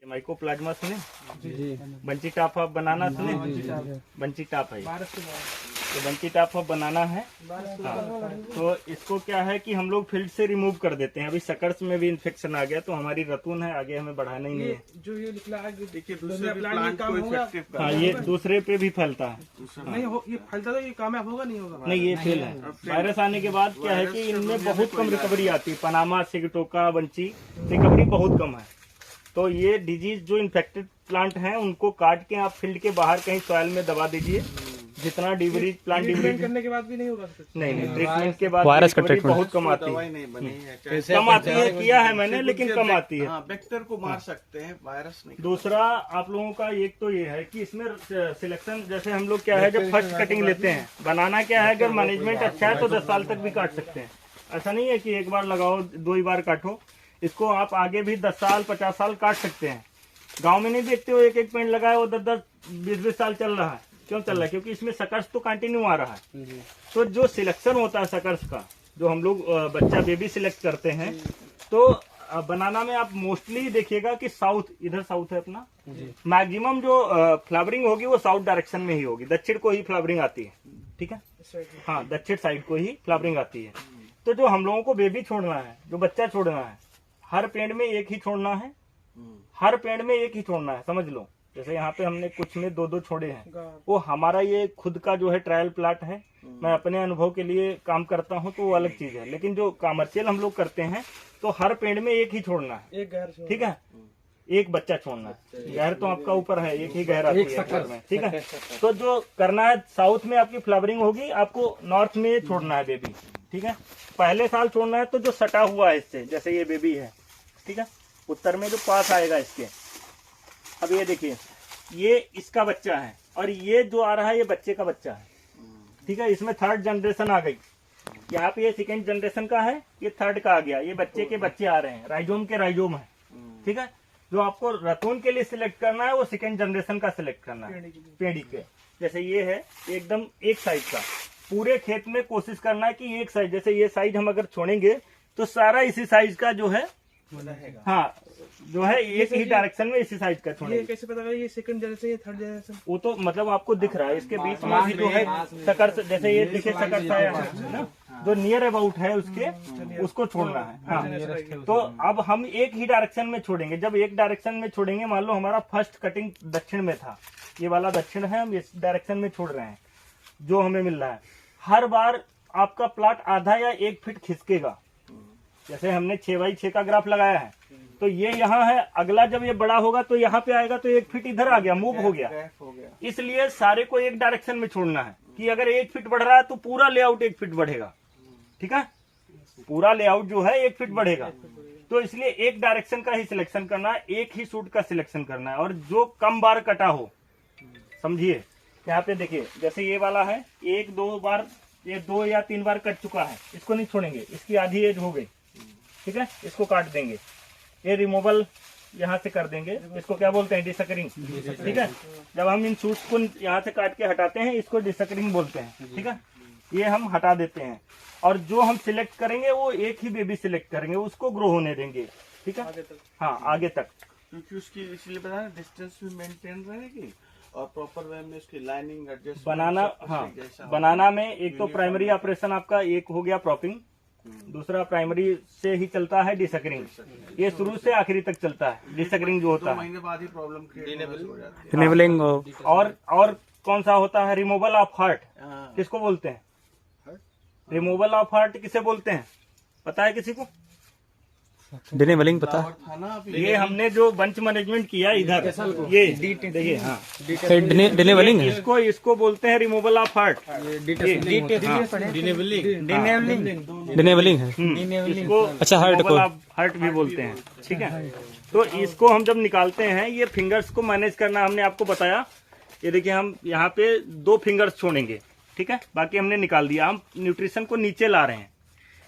Mycoplasma सुने जी, bunchy top of बनाना सुने, bunchy top है तो बंची टॉप ऑफ बनाना है। हाँ, तो इसको क्या है कि हम लोग फील्ड से रिमूव कर देते हैं। अभी सकर्स में भी इन्फेक्शन आ गया तो हमारी रतून है, आगे हमें बढ़ाना ही नहीं है। जो ये निकला है देखिए दूसरे प्लांट को इफेक्टिव हाँ, ये दूसरे पे भी फैलता है। नहीं हो, ये फैलता तो ये कामयाब होगा नहीं होगा? नहीं, ये फेल है। वायरस आने के बाद क्या है कि इनमें बहुत कम रिकवरी आती है। पनामा, सिगटोका, बंची रिकवरी बहुत कम है। तो ये डिजीज जो इन्फेक्टेड प्लांट हैं उनको काट के आप फील्ड के बाहर कहीं सॉइल में दबा दीजिए। जितना डिवरी प्लांट डिवरी करने के बाद भी नहीं होगा? नहीं, ट्रीटमेंट के बाद वायरस का ट्रीटमेंट बहुत कम आती है। कम आती है, किया है मैंने, लेकिन कम आती है। वेक्टर को मार सकते हैं, वायरस नहीं। दूसरा आप लोगों का एक तो ये है कि इसमें सिलेक्शन, जैसे हम लोग क्या है जब फर्स्ट कटिंग लेते हैं, बनाना क्या है अगर मैनेजमेंट अच्छा है तो 10 साल तक भी काट सकते हैं। ऐसा नहीं है कि एक बार लगाओ 2 ही बार काटो। इसको आप आगे भी 10 साल 50 साल काट सकते हैं। गांव में नहीं देखते हो एक पेड़ लगाए वो 10 20 साल चल रहा है। क्यों चल रहा है? क्योंकि इसमें सकर्स तो कंटिन्यू आ रहा है। तो जो सिलेक्शन होता है सकर्स का, जो हम लोग बच्चा बेबी सिलेक्ट करते हैं, तो बनाना में आप मोस्टली देखिएगा कि साउथ, इधर साउथ है अपना, मैक्सिमम जो फ्लावरिंग होगी वो साउथ डायरेक्शन में ही होगी। दक्षिण को ही फ्लावरिंग आती है, ठीक है? हाँ, दक्षिण साइड को ही फ्लावरिंग आती है। तो जो हम लोगों को बेबी छोड़ना है, जो बच्चा छोड़ना है, हर पेड़ में एक ही छोड़ना है, हर पेड़ में एक ही छोड़ना है, समझ लो। जैसे यहाँ पे हमने कुछ में 2-2 छोड़े हैं, वो हमारा ये खुद का जो है ट्रायल प्लाट है। मैं अपने अनुभव के लिए काम करता हूँ तो वो अलग चीज है। लेकिन जो कमर्शियल हम लोग करते हैं तो हर पेड़ में एक ही छोड़ना है, एक गैर, ठीक है? एक बच्चा छोड़ना है। गैर तो आपका ऊपर है, एक ही गैर आती है, ठीक है? तो जो करना है, साउथ में आपकी फ्लावरिंग होगी, आपको नॉर्थ में छोड़ना है बेबी, ठीक है? पहले साल छोड़ना है तो जो सटा हुआ है इससे, जैसे ये बेबी है, ठीक है? उत्तर में जो पास आएगा इसके, अब ये देखिए, ये इसका बच्चा है और ये जो आ रहा है ये बच्चे का बच्चा है, ठीक है? इसमें 3rd जनरेशन आ गई। यहाँ पे ये 2nd जनरेशन का है, ये 3rd का आ गया। ये बच्चे के बच्चे आ रहे हैं, राइजोम के राइजोम है, ठीक है? जो आपको रतून के लिए सिलेक्ट करना है वो 2nd जनरेशन का सिलेक्ट करना है, पेड़ी के। जैसे ये है एकदम एक साइज का, पूरे खेत में कोशिश करना है कि एक साइज, जैसे ये साइज हम अगर छोड़ेंगे तो सारा इसी साइज का जो है, हाँ, जो है एक ही डायरेक्शन में इसी साइज का छोड़ेंगे। ये कैसे पता ये 2nd जनरेशन या 3rd जनरेशन? वो तो मतलब आपको दिख रहा है इसके बीच में भी जो है सकर्स, जैसे ये देखिए सकर्स आया है ना, जो नियर अबाउट है उसके, उसको छोड़ना है। हाँ, तो अब हम एक ही डायरेक्शन में छोड़ेंगे। जब एक डायरेक्शन में छोड़ेंगे, मान लो हमारा फर्स्ट कटिंग दक्षिण में था, ये वाला दक्षिण है, हम इस डायरेक्शन में छोड़ रहे हैं, जो हमें मिल रहा है। हर बार आपका प्लाट आधा या 1 फीट खिसकेगा। जैसे हमने 6x6 का ग्राफ लगाया है, तो ये यहाँ है, अगला जब ये बड़ा होगा तो यहाँ पे आएगा तो 1 फीट इधर आ गया, मूव हो गया। इसलिए सारे को एक डायरेक्शन में छोड़ना है कि अगर 1 फीट बढ़ रहा है तो पूरा लेआउट 1 फीट बढ़ेगा, ठीक है? पूरा लेआउट जो है 1 फीट बढ़ेगा। तो इसलिए एक डायरेक्शन का ही सिलेक्शन करना है, एक ही सूट का सिलेक्शन करना है, और जो कम बार कटा हो, समझिए। यहाँ पे देखिए, जैसे ये वाला है 1-2 बार, ये 2 या 3 बार कट चुका है, इसको नहीं छोड़ेंगे, इसकी आधी एज हो गई, ठीक है? इसको काट देंगे। ये रिमूवल यहाँ से कर देंगे, इसको क्या बोलते हैं? डिसकरिंग, ठीक है? जब हम इन सूट्स को यहाँ से काट के हटाते हैं, इसको डिसकरिंग बोलते हैं, ठीक है? ये हम हटा देते हैं, और जो हम सिलेक्ट करेंगे वो एक ही बेबी सिलेक्ट करेंगे, उसको ग्रो होने देंगे, ठीक है? हाँ, आगे तक, क्योंकि उसकी इसलिए बताया डिस्टेंस भी मेंटेन रहेगी और प्रॉपर वे में उसकी लाइनिंग एडजस्ट बनाना। हाँ, बनाना में एक तो प्राइमरी ऑपरेशन आपका एक हो गया प्रॉपिंग, दूसरा प्राइमरी से ही चलता है डिसकरिंग। ये शुरू से आखिरी तक चलता है डिसकरिंग जो होता है। 2 महीने बाद ही प्रॉब्लम क्रिएट हो जाती है। इनेबलिंग और कौन सा होता है? रिमूवल ऑफ हार्ट, किसको बोलते हैं? रिमूवल ऑफ हार्ट किसे बोलते हैं, पता है किसी को? डिनेबलिंग पता है? ये हमने जो बंच मैनेजमेंट किया इधर, ये देखिए, हाँ, डिनेबलिंग है, इसको बोलते हैं रिमूवल ऑफ हार्ट। डिनेबलिंग है, इसको अच्छा हार्ट भी बोलते हैं, ठीक है? तो इसको हम जब निकालते हैं, ये फिंगर्स को मैनेज करना हमने आपको बताया। ये देखिए, हम यहाँ पे 2 फिंगर्स छोड़ेंगे, ठीक है? बाकी हमने निकाल दिया। हम न्यूट्रिशन को नीचे ला रहे हैं,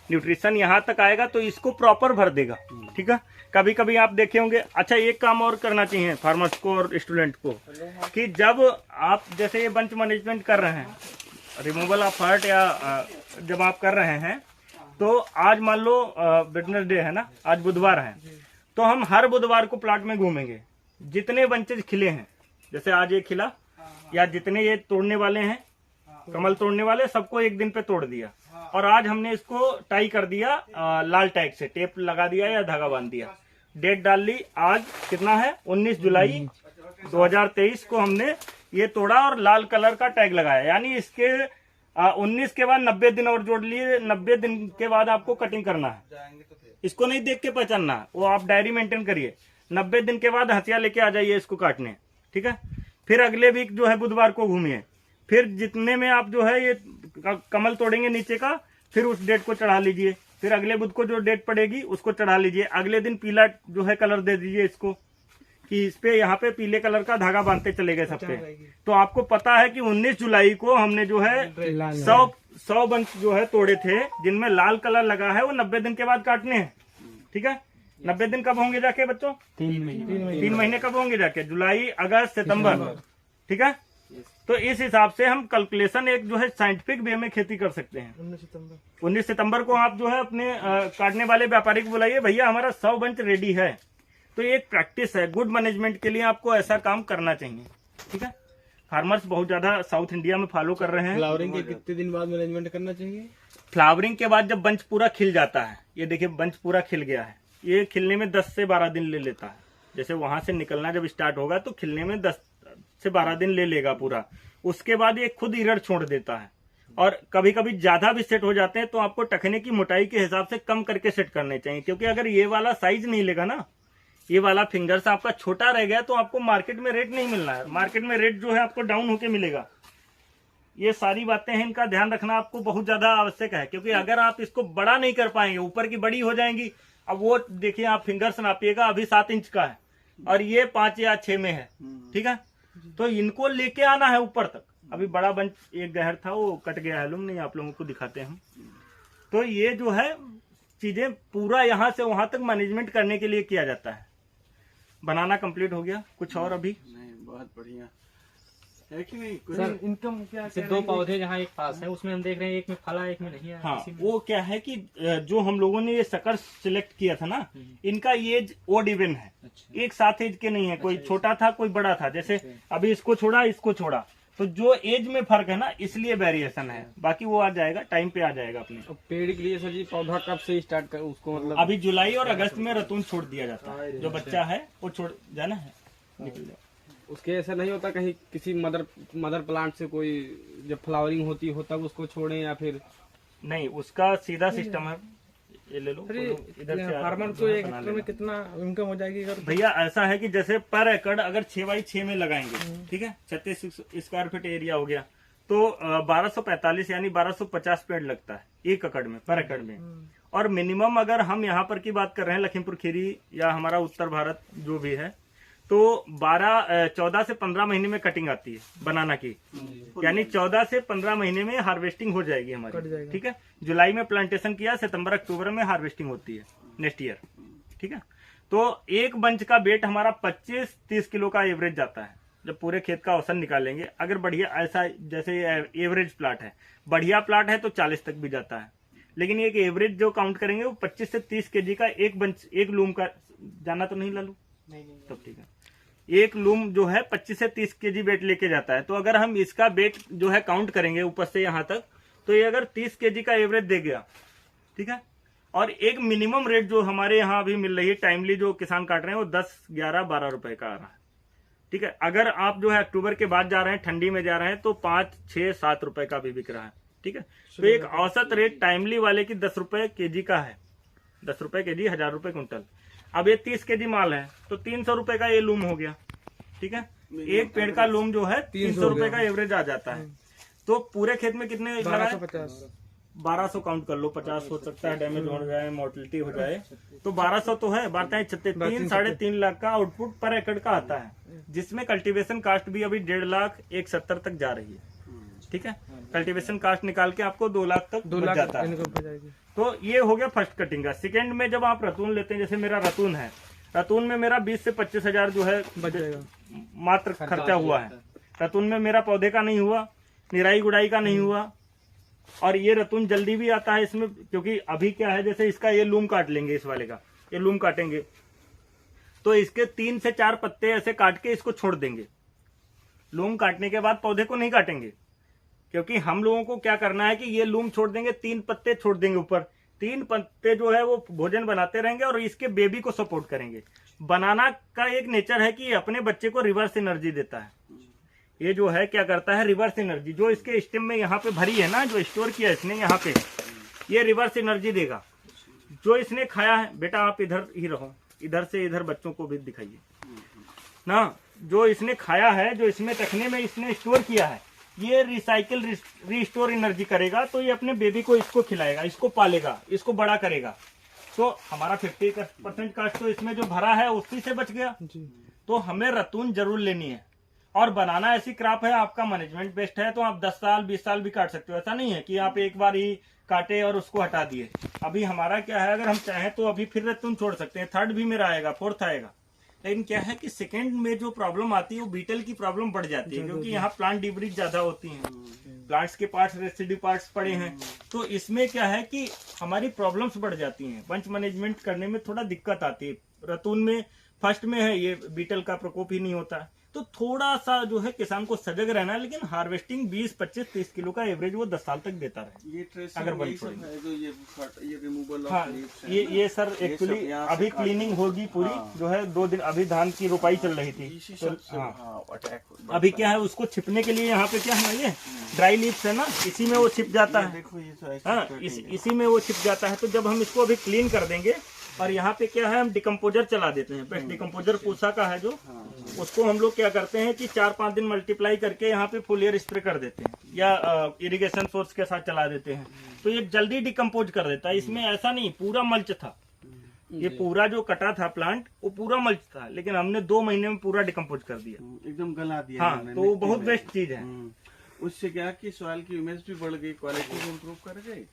न्यूट्रिशन यहाँ तक आएगा तो इसको प्रॉपर भर देगा, ठीक है? कभी कभी आप देखे होंगे। अच्छा, एक काम और करना चाहिए फार्मर्स को और स्टूडेंट को, कि जब आप जैसे ये बंच मैनेजमेंट कर रहे हैं, रिमूवल ऑफ हार्ट, या जब आप कर रहे हैं, तो आज मान लो वेडनेसडे है ना, आज बुधवार है, तो हम हर बुधवार को प्लाट में घूमेंगे, जितने बंचेज खिले हैं, जैसे आज ये खिला या जितने ये तोड़ने वाले हैं, कमल तोड़ने वाले, सबको एक दिन पे तोड़ दिया और आज हमने इसको टाई कर दिया लाल टैग से, टेप लगा दिया या धागा बांध दिया, डेट डाल ली। आज कितना है 19 जुलाई 2023 को हमने ये तोड़ा और लाल कलर का टैग लगाया, यानी इसके 19 के बाद 90 दिन और जोड़ लिए, 90 दिन के बाद आपको कटिंग करना है। इसको नहीं देख के पहचानना, वो आप डायरी मेंटेन करिए। 90 दिन के बाद हथिया लेके आ जाइए इसको काटने, ठीक है। फिर अगले वीक जो है बुधवार को घूमिए, फिर जितने में आप जो है ये कमल तोड़ेंगे नीचे का, फिर उस डेट को चढ़ा लीजिए। फिर अगले बुध को जो डेट पड़ेगी उसको चढ़ा लीजिए। अगले दिन पीला जो है कलर दे दीजिए इसको, कि इस पे यहाँ पे पीले कलर का धागा बांधते चले गए सब पे। तो आपको पता है कि 19 जुलाई को हमने जो है 100 बंच जो है तोड़े थे, जिनमें लाल कलर लगा है, वो 90 दिन के बाद काटने हैं, ठीक है। 90 दिन कब होंगे जाके बच्चों? 3 महीने कब होंगे जाके? जुलाई, अगस्त, सितंबर, ठीक है। तो इस हिसाब से हम कैलकुलेशन एक जो है साइंटिफिक वे में खेती कर सकते हैं। 19 सितंबर को आप जो है अपने काटने वाले व्यापारी को बुलाइए, भैया हमारा 100 बंच रेडी है। तो ये एक प्रैक्टिस है, गुड मैनेजमेंट के लिए आपको ऐसा काम करना चाहिए, ठीक है। फार्मर्स बहुत ज्यादा साउथ इंडिया में फॉलो कर रहे हैं। फ्लावरिंग के कितने दिन बाद मैनेजमेंट करना चाहिए? फ्लावरिंग के बाद जब बंच पूरा खिल जाता है, ये देखिए बंच पूरा खिल गया है, ये खिलने में 10 से 12 दिन ले लेता है। जैसे वहां से निकलना जब स्टार्ट होगा तो खिलने में 10 से 12 दिन ले लेगा पूरा। उसके बाद ये खुद इरड़ छोड़ देता है और कभी कभी ज्यादा भी सेट हो जाते हैं, तो आपको टखने की मोटाई के हिसाब से कम करके सेट करने चाहिए, क्योंकि अगर ये वाला साइज नहीं लेगा ना, ये वाला फिंगर्स आपका छोटा रह गया, तो आपको मार्केट में रेट नहीं मिलना है। मार्केट में रेट जो है आपको डाउन होके मिलेगा। ये सारी बातें हैं, इनका ध्यान रखना आपको बहुत ज्यादा आवश्यक है, क्योंकि अगर आप इसको बड़ा नहीं कर पाएंगे, ऊपर की बड़ी हो जाएंगी। अब वो देखिए आप फिंगर्स नापिएगा, अभी 7 इंच का है और ये 5 या 6 में है, ठीक है। तो इनको लेके आना है ऊपर तक। अभी बड़ा बंच एक गहर था, वो कट गया है, नहीं आप लोगों को दिखाते हैं हम। तो ये जो है चीजें पूरा यहाँ से वहां तक मैनेजमेंट करने के लिए किया जाता है। बनाना कंप्लीट हो गया, कुछ और अभी? नहीं, बहुत बढ़िया है कि नहीं? कुछ सर इनकम क्या? 2 पौधे जहाँ एक पास है, उसमें हम देख रहे हैं एक में फला एक में नहीं है। हाँ, वो क्या है कि जो हम लोगों ने ये शक्कर सिलेक्ट किया था ना, इनका एज ओड इवन है, एक साथ एज के नहीं है। कोई छोटा था कोई बड़ा था, जैसे अभी इसको छोड़ा इसको छोड़ा, तो जो एज में फर्क है ना, इसलिए वेरिएशन है। बाकी वो आ जाएगा, टाइम पे आ जाएगा अपने। पेड़ के लिए सर जी पौधा कब से स्टार्ट कर उसको, मतलब अभी जुलाई और अगस्त में रतून छोड़ दिया जाता है। जो बच्चा है वो छोड़ जाना है, निकल जाए। उसके ऐसा नहीं होता कहीं किसी मदर प्लांट से कोई जब फ्लावरिंग होती हो तब उसको छोड़ें, या फिर नहीं, उसका सीधा सिस्टम है। ये ले लो, इधर से फार्मर को एक हेक्टेयर में कितना इनकम हो जाएगी? अगर भैया ऐसा है कि जैसे पर एकड़ अगर 6x6 में लगाएंगे, ठीक है, 36 स्क्वायर फीट एरिया हो गया, तो 1245 यानी 1250 पेड़ लगता है एक एकड़ में, पर एकड़ में। और मिनिमम अगर हम यहाँ पर की बात कर रहे हैं, लखीमपुर खीरी या हमारा उत्तर भारत जो भी है, तो 14 से 15 महीने में कटिंग आती है बनाना की, यानी 14 से 15 महीने में हार्वेस्टिंग हो जाएगी हमारी, ठीक है। जुलाई में प्लांटेशन किया, सितंबर अक्टूबर में हार्वेस्टिंग होती है नेक्स्ट ईयर, ठीक है। तो एक बंच का वेट हमारा 25-30 किलो का एवरेज जाता है जब पूरे खेत का औसत निकालेंगे। अगर बढ़िया ऐसा जैसे एवरेज प्लाट है, बढ़िया प्लाट है तो 40 तक भी जाता है, लेकिन एक एवरेज जो काउंट करेंगे वो 25 से 30 केजी का एक बंच, एक लूम का जाना तो नहीं लालू? नहीं, तब ठीक है। एक लूम जो है 25 से 30 केजी वेट लेके जाता है। तो अगर हम इसका वेट जो है काउंट करेंगे ऊपर से यहाँ तक, तो ये अगर 30 केजी का एवरेज दे गया, ठीक है। और एक मिनिमम रेट जो हमारे यहाँ अभी मिल रही है, टाइमली जो किसान काट रहे हैं, वो 10, 11, 12 रुपए का आ रहा है, ठीक है। अगर आप जो है अक्टूबर के बाद जा रहे हैं, ठंडी में जा रहे हैं, तो 5, 6, 7 रुपए का भी बिक रहा है, ठीक है। तो एक औसत रेट टाइमली वाले की 10 रुपए केजी का है, 10 रुपए केजी, 1000 रुपए क्विंटल। अब ये 30 केजी माल है तो 300 रुपए का ये लूम हो गया, ठीक है। एक पेड़ का लूम जो है 300 रुपए का एवरेज आ जाता है। तो पूरे खेत में कितने लगा है? 1200 काउंट कर लो, 50 हो सकता है, डैमेज हो जाए, मोर्टिलिटी हो जाए, तो 1200 तो है। 3.5-3.5 लाख का आउटपुट पर एकड़ का आता है, जिसमें कल्टीवेशन कास्ट भी अभी 1.5 लाख 170 तक जा रही है, ठीक है। कल्टीवेशन कास्ट निकाल के आपको 2 लाख तक बच जाता है। तो ये हो गया फर्स्ट कटिंग का। सेकेंड में जब आप रतून लेते हैं, जैसे मेरा रतून है, रतून में मेरा 20 से 25 हजार जो है मात्र खर्चा हुआ है। रतून में मेरा पौधे का नहीं हुआ, निराई गुड़ाई का नहीं हुआ, और ये रतून जल्दी भी आता है इसमें, क्योंकि अभी क्या है, जैसे इसका ये लूम काट लेंगे, इस वाले का ये लूम काटेंगे, तो इसके 3 से 4 पत्ते ऐसे काट के इसको छोड़ देंगे। लूम काटने के बाद पौधे को नहीं काटेंगे, क्योंकि हम लोगों को क्या करना है कि ये लूम छोड़ देंगे, 3 पत्ते छोड़ देंगे ऊपर, 3 पत्ते जो है वो भोजन बनाते रहेंगे और इसके बेबी को सपोर्ट करेंगे। बनाना का एक नेचर है कि ये अपने बच्चे को रिवर्स एनर्जी देता है। ये जो है क्या करता है, रिवर्स एनर्जी जो इसके स्टेम में यहाँ पे भरी है ना, जो स्टोर किया इसने यहाँ पे, ये रिवर्स एनर्जी देगा। जो इसने खाया है, बेटा आप इधर ही रहो, इधर से इधर बच्चों को भी दिखाइए ना, जो इसने खाया है, जो इसमें टखने में इसने स्टोर किया है, ये रिसाइकिल रिस्टोर एनर्जी करेगा। तो ये अपने बेबी को इसको खिलाएगा, इसको पालेगा, इसको बड़ा करेगा। तो हमारा 50% कास्ट तो इसमें जो भरा है उसी से बच गया। तो हमें रतून जरूर लेनी है। और बनाना ऐसी क्रॉप है, आपका मैनेजमेंट बेस्ट है तो आप 10 साल 20 साल भी काट सकते हो। ऐसा नहीं है कि आप एक बार ही काटे और उसको हटा दिए। अभी हमारा क्या है, अगर हम चाहें तो अभी फिर रतून छोड़ सकते हैं, 3rd भी मेरा आएगा, 4th आएगा। लेकिन क्या है कि सेकंड में जो प्रॉब्लम आती है वो बीटल की प्रॉब्लम बढ़ जाती है, क्योंकि यहाँ प्लांट डिब्रीज ज्यादा होती हैं, प्लांट्स के पार्ट्स रेसिड्यू पार्ट्स पड़े हैं। तो इसमें क्या है कि हमारी प्रॉब्लम्स बढ़ जाती हैं, बंच मैनेजमेंट करने में थोड़ा दिक्कत आती है। रतून में फर्स्ट में है ये बीटल का प्रकोप ही नहीं होता है, तो थोड़ा सा जो है किसान को सजग रहना है। लेकिन हार्वेस्टिंग 20, 25, 30 किलो का एवरेज वो 10 साल तक देता रहे। ये ट्रेसिंग अगर यही बंद सब छोड़ेंगे। है जो ये रिमूवल ऑफ हाँ, लीव्स है ये ना? सर एक्चुअली सब यहाँ से अभी काट क्लीनिंग के। होगी पूरी, हाँ। जो है 2 दिन अभी धान की रोपाई चल रही थी। इसी तो, सब से हाँ, अटैक अभी क्या है उसको छिपने के लिए यहाँ पे क्या है, ये ड्राई लीव्स है ना, इसी में वो छिप जाता है। देखो ये तो ऐसे हाँ, कटिंग है। इसी में वो छिप जाता है। तो जब हम इसको अभी क्लीन कर देंगे, और यहाँ पे क्या है, हम डिकम्पोजर चला देते हैं। पेस्ट डिकम्पोजर पूसा का है जो, उसको हम लोग क्या करते हैं कि 4-5 दिन मल्टीप्लाई करके यहाँ पे फोलियर स्प्रे कर देते हैं, या इरिगेशन सोर्स के साथ चला देते हैं। तो ये जल्दी डिकम्पोज कर देता है। इसमें ऐसा नहीं पूरा मल्च था, ये पूरा जो कटा था प्लांट वो पूरा मल्च था, लेकिन हमने 2 महीने में पूरा डिकम्पोज कर दिया। एकदम गला दिया हाँ, इन्होंने तो वो मिट्टी बहुत में। बेस्ट चीज है। उससे क्या कि सॉइल की इमेज भी बढ़ गई, क्वालिटी भी इम्प्रूव कर गई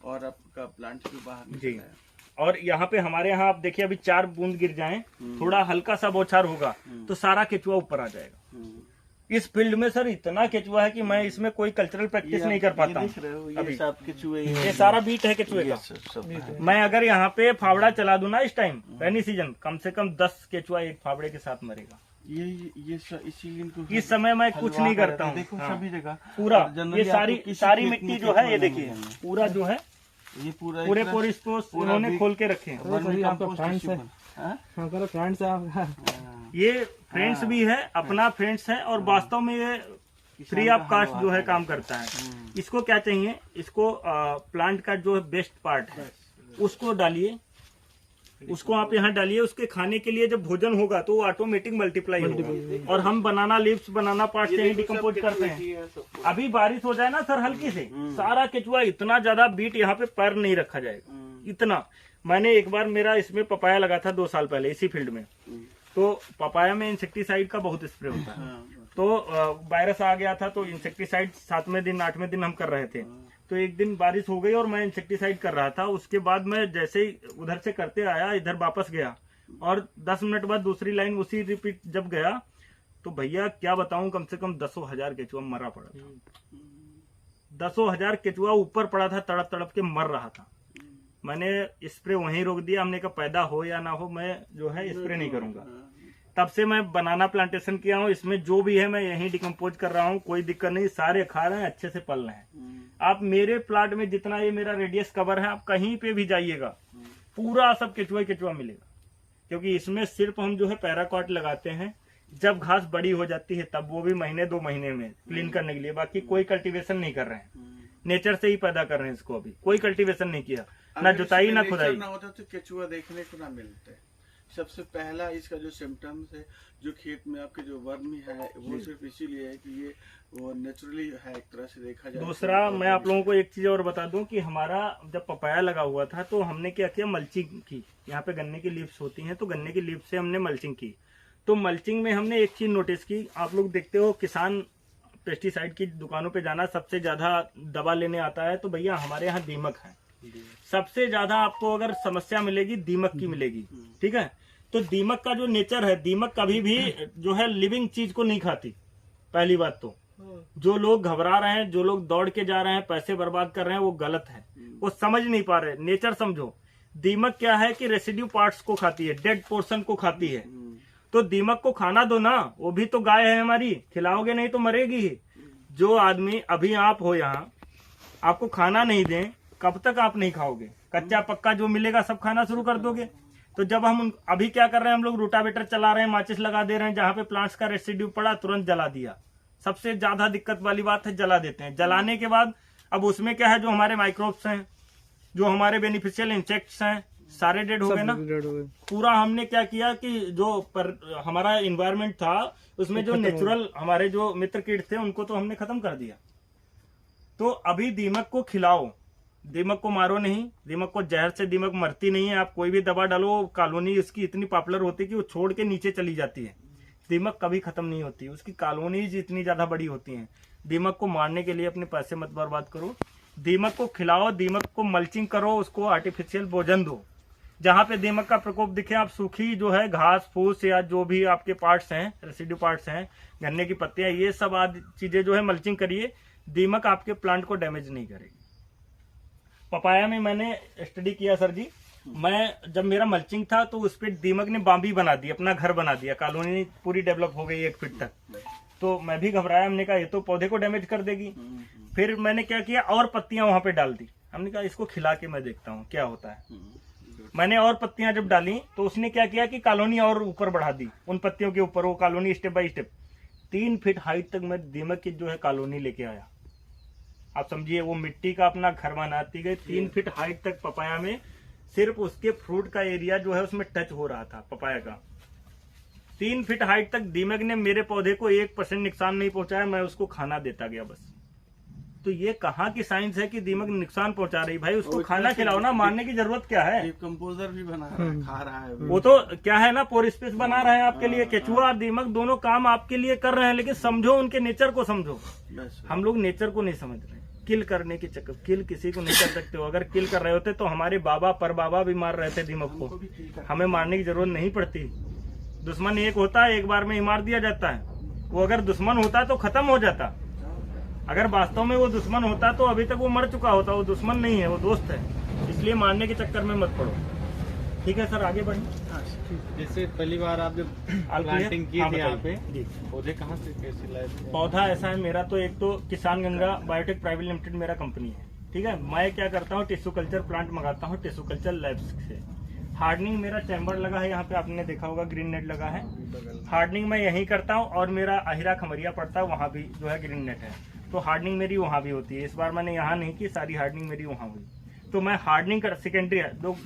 और आपका प्लांट भी बाहर निकल जी। आया। और यहाँ पे हमारे यहाँ आप देखिए, अभी 4 बूंद गिर जाएं, थोड़ा हल्का सा बौछार होगा तो सारा केचुआ ऊपर आ जाएगा। इस फील्ड में सर इतना केचुआ है कि मैं इसमें कोई कल्चरल प्रैक्टिस नहीं कर पाता हूँ। देख रहे हो, अभी ये सब केचुए ये सारा बीट है केचुए का। सब मैं अगर यहाँ पे फावड़ा चला दूं ना इस टाइम रेनी सीजन, कम से कम 10 केचुआ एक फावड़े के साथ मरेगा। ये इसीलिए इनको इस समय मैं कुछ हलवा नहीं करता रहता है। हूँ। देखो हाँ, सभी जगह पूरा और generally ये आपको किसी सारी खेत मिट्टी में जो है, ये केचुआ देखिए नहीं है। पूरा जो है ये पूरा पूरे एक तरह पूरे से स्पोर्स पूरा उन्होंने भी- खोल के रखे हैं। वर्मी आपका कंपोस्ट फ्रेंड्स है। टिश्यू हाँ? हाँ करो फ्रेंड्स है आपका। ये फ्रेंड्स भी है, अपना फ्रेंड्स है, और वास्तव में ये फ्री ऑफ कास्ट जो है काम करता है। इसको क्या चाहिए, इसको प्लांट का जो बेस्ट पार्ट है उसको डालिए, उसको आप यहाँ डालिए। उसके खाने के लिए जब भोजन होगा तो वो ऑटोमेटिक मल्टीप्लाई होगा। और हम बनाना लीव्स, बनाना पार्ट से ही डिकम्पोज करते हैं। अभी बारिश हो जाए ना सर हल्की से, सारा केचुआ इतना ज्यादा बीट यहाँ पे पैर नहीं रखा जाएगा। इतना मैंने एक बार, मेरा इसमें पपाया लगा था 2 साल पहले इसी फील्ड में, तो पपाया में इंसेक्टिसाइड का बहुत स्प्रे होता है। तो वायरस आ गया था, तो इंसेक्टिसाइड 7वें दिन 8वें दिन हम कर रहे थे। तो एक दिन बारिश हो गई और मैं इंसेक्टिसाइड कर रहा था। उसके बाद मैं जैसे ही उधर से करते आया, इधर वापस गया और 10 मिनट बाद दूसरी लाइन उसी रिपीट जब गया, तो भैया क्या बताऊं, कम से कम 10,000 केचुआ मरा पड़ा था। 10,000 केचुआ ऊपर पड़ा था, तड़प तड़प के मर रहा था। मैंने स्प्रे वहीं रोक दिया। हमने कहा पैदा हो या ना हो, मैं जो है स्प्रे नहीं करूंगा। तब से मैं बनाना प्लांटेशन किया हूँ। इसमें जो भी है मैं यहीं डिकम्पोज कर रहा हूँ, कोई दिक्कत नहीं, सारे खा रहे हैं, अच्छे से पल रहे हैं। आप मेरे प्लाट में जितना ये मेरा रेडियस कवर है, आप कहीं पे भी जाइएगा पूरा सब केचुआ केचुआ मिलेगा। क्योंकि इसमें सिर्फ हम जो है पैराकॉट लगाते हैं जब घास बड़ी हो जाती है, तब वो भी महीने 2 महीने में क्लीन करने के लिए। बाकी कोई कल्टीवेशन नहीं कर रहे हैं, नेचर से ही पैदा कर रहे हैं इसको। अभी कोई कल्टीवेशन नहीं किया, ना जुताई ना खुदाई। ना होता तो केचुआ देखने को ना मिलते। सबसे पहला इसका जो सिम्टम्स है, जो खेत में आपके जो वर्मी है, वो सिर्फ इसीलिए है कि ये वो नेचुरली है, एक तरह से देखा जाए। दूसरा मैं आप लोगों को एक चीज और बता दूं कि हमारा जब पपाया लगा हुआ था तो हमने क्या किया, मल्चिंग की। यहाँ पे गन्ने की लीव्स होती हैं, तो गन्ने की लीव्स से हमने मल्चिंग की। तो मल्चिंग में हमने एक चीज नोटिस की, आप लोग देखते हो किसान पेस्टिसाइड की दुकानों पे जाना, सबसे ज्यादा दवा लेने आता है, तो भैया हमारे यहाँ दीमक है। सबसे ज्यादा आपको अगर समस्या मिलेगी दीमक की मिलेगी, ठीक है। तो दीमक का जो नेचर है, दीमक कभी भी जो है लिविंग चीज को नहीं खाती। पहली बात तो जो लोग घबरा रहे हैं, जो लोग दौड़ के जा रहे हैं, पैसे बर्बाद कर रहे हैं, वो गलत है, वो समझ नहीं पा रहे। नेचर समझो। दीमक क्या है कि रेसिड्यू पार्ट्स को खाती है, डेड पोर्शन को खाती है। तो दीमक को खाना दो ना, वो भी तो गाय है हमारी, खिलाओगे नहीं तो मरेगी ही। जो आदमी अभी आप हो यहाँ, आपको खाना नहीं दें, कब तक आप नहीं खाओगे? कच्चा पक्का जो मिलेगा सब खाना शुरू कर दोगे। तो जब हम अभी क्या कर रहे हैं, हम लोग रोटावेटर चला रहे हैं, माचिस लगा दे रहे हैं, जहां पे प्लांट्स का रेसिड्यू पड़ा तुरंत जला दिया। सबसे ज्यादा दिक्कत वाली बात है, जला देते हैं। जलाने के बाद अब उसमें क्या है, जो हमारे माइक्रोब्स हैं, जो हमारे बेनिफिशियल इंसेक्ट्स हैं, सारे डेड हो गए ना। पूरा हमने क्या किया कि जो हमारा इन्वायरमेंट था उसमें जो नेचुरल हमारे जो मित्र कीट थे उनको तो हमने खत्म कर दिया। तो अभी दीमक को खिलाओ, दीमक को मारो नहीं। दीमक को जहर से दीमक मरती नहीं है। आप कोई भी दवा डालो, कॉलोनी उसकी इतनी पॉपुलर होती है कि वो छोड़ के नीचे चली जाती है। दीमक कभी खत्म नहीं होती, उसकी कॉलोनीज इतनी ज्यादा बड़ी होती हैं। दीमक को मारने के लिए अपने पैसे मत बर्बाद करो, दीमक को खिलाओ, दीमक को मल्चिंग करो, उसको आर्टिफिशियल भोजन दो। जहां पे दीमक का प्रकोप दिखे, आप सूखी जो है घास फूस या जो भी आपके पार्ट्स हैं, रेसिड्यू पार्ट्स हैं, गन्ने की पत्तियां, ये सब आदि चीजें जो है मल्चिंग करिए। दीमक आपके प्लांट को डैमेज नहीं करेगी। पपाया में मैंने स्टडी किया सर जी, मैं जब मेरा मल्चिंग था तो उस पर दीमक ने बाम्बी बना दी, अपना घर बना दिया। कॉलोनी पूरी डेवलप हो गई 1 फीट तक। तो मैं भी घबराया, हमने कहा ये तो पौधे को डैमेज कर देगी। फिर मैंने क्या किया, और पत्तियां वहां पे डाल दी। हमने कहा इसको खिला के मैं देखता हूँ क्या होता है। मैंने और पत्तियां जब डाली तो उसने क्या किया कि कॉलोनी और ऊपर बढ़ा दी, उन पत्तियों के ऊपर वो colony step by step 3 feet height तक मैं दीमक की जो है कॉलोनी लेके आया। आप समझिए, वो मिट्टी का अपना घर बनाती गई 3 फीट हाइट तक। पपाया में सिर्फ उसके फ्रूट का एरिया जो है उसमें टच हो रहा था पपाया का। 3 फीट हाइट तक दीमक ने मेरे पौधे को 1% नुकसान नहीं पहुंचाया। मैं उसको खाना देता गया बस। तो ये कहाँ की साइंस है कि दीमक नुकसान पहुंचा रही? भाई उसको खाना खिलाओ ना, मारने की जरूरत क्या है? कंपोजर भी बना रहा है, खा रहा है वो तो क्या है ना, पोर स्पेस बना रहे हैं आपके लिए। केचुआ और दीमक दोनों काम आपके लिए कर रहे हैं, लेकिन समझो उनके नेचर को समझो। हम लोग नेचर को नहीं समझ रहे। किल करने के चक्कर, किल किसी को नहीं कर सकते हो। अगर किल कर रहे होते तो हमारे बाबा पर बाबा भी मार रहे थे दीमक को। हमें मारने की जरूरत नहीं पड़ती। दुश्मन एक होता है, एक बार में ही मार दिया जाता है। वो अगर दुश्मन होता तो खत्म हो जाता। अगर वास्तव में वो दुश्मन होता तो अभी तक वो मर चुका होता। वो दुश्मन नहीं है, वो दोस्त है। इसलिए मारने के चक्कर में मत पड़ो। ठीक है सर, आगे बढ़िए। जैसे पहली बार आप जब प्लांटिंग की थी यहाँ पे, पौधे कहाँ से कैसे लाए थे? पौधा ऐसा है मेरा, तो एक तो किसान गंगा बायोटेक प्राइवेट लिमिटेड मेरा कंपनी है। ठीक है, मैं क्या करता हूँ, टिश्यू कल्चर प्लांट मंगाता हूँ टिश्यू कल्चर लैब्स से। हार्डनिंग मेरा चैम्बर लगा है यहाँ पे, आपने देखा होगा ग्रीन नेट लगा है। हार्डनिंग मैं यहीं करता हूँ, और मेरा अहिरा खमरिया पड़ता है, वहाँ भी जो है ग्रीन नेट है। तो हार्डनिंग मेरी वहाँ भी होती है। इस बार मैंने यहाँ नहीं की, सारी हार्डनिंग मेरी वहाँ हुई। तो मैं हार्डनिंग कर सेकेंडरी दो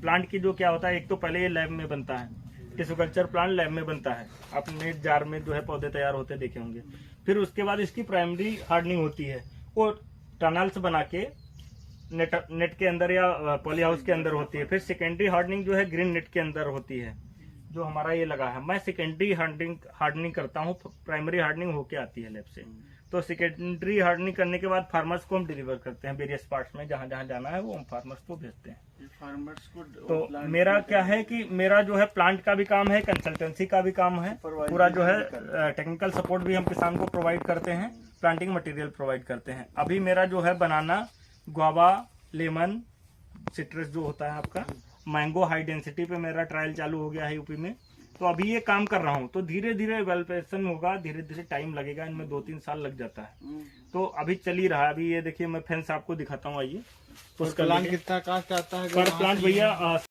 प्लांट की जो क्या होता है, एक तो पहले ये लैब में बनता है, टिश्यू कल्चर प्लांट लैब में बनता है। अपने जार में जो है पौधे तैयार होते देखे होंगे। फिर उसके बाद इसकी प्राइमरी हार्डनिंग होती है, वो टनल्स बना के नेट के अंदर या पॉली हाउस के अंदर होती है। फिर सेकेंडरी हार्डनिंग जो है ग्रीन नेट के अंदर होती है, जो हमारा ये लगा है। मैं सेकेंडरी हार्डनिंग करता हूँ, प्राइमरी हार्डनिंग होके आती है लैब से। तो सेकेंडरी हार्डनिंग करने के बाद फार्मर्स को हम डिलीवर करते हैं वेरियस पार्ट्स में, जहाँ जहाँ जाना है वो हम फार्मर्स को भेजते हैं। फार्मर्स को तो मेरा क्या है कि मेरा जो है प्लांट का भी काम है, कंसल्टेंसी का भी काम है, पूरा जो है टेक्निकल सपोर्ट भी हम किसान को प्रोवाइड करते हैं, प्लांटिंग मटेरियल प्रोवाइड करते हैं। अभी मेरा जो है बनाना, गुआवा, लेमन, सिट्रस जो होता है आपका, मैंगो हाई डेंसिटी पे मेरा ट्रायल चालू हो गया है यूपी में। तो अभी ये काम कर रहा हूँ। तो धीरे धीरे वेल्युएशन होगा, धीरे धीरे टाइम लगेगा, इनमें 2-3 साल लग जाता है। तो अभी चल ही रहा है। अभी ये देखिए, मैं फेंस आपको दिखाता हूँ, आइए। प्लांट कितना कास्ट आता है? पर प्लांट भैया